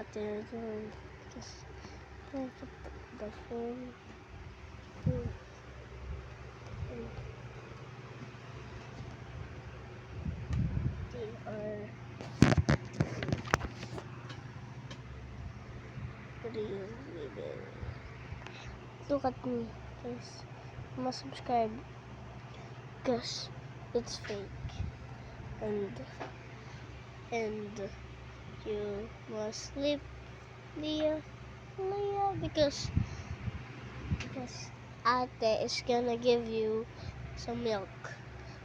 ate doon. Just put the phone. They are real, baby. Look at me, guys. You must subscribe because it's fake, and you must leave Leah because ate is gonna give you some milk.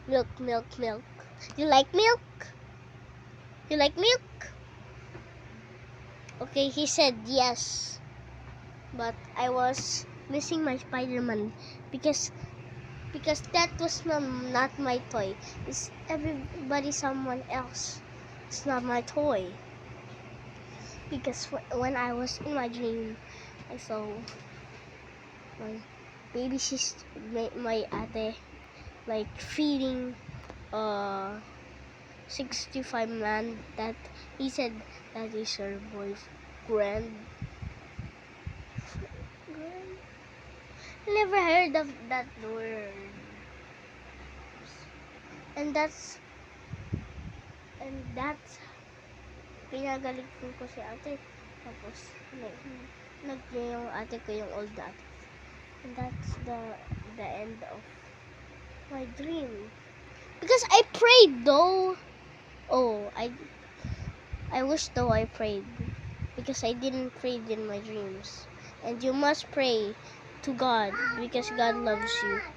Milk. You like milk? You like milk? Okay, he said yes. But I was missing my Spider-Man because that was not my toy. It's someone else. It's not my toy. Because when I was in my dream, I saw my baby sister, my ate, like feeding 65 man that he said that is her boyfriend. I never heard of that word. And that's pinagaling ko si ate. Tapos yung ate ko yung old ate. And that's the end of my dream. Because I prayed though. Oh, I wish though I prayed. Because I didn't pray in my dreams. And you must pray to God because God loves you.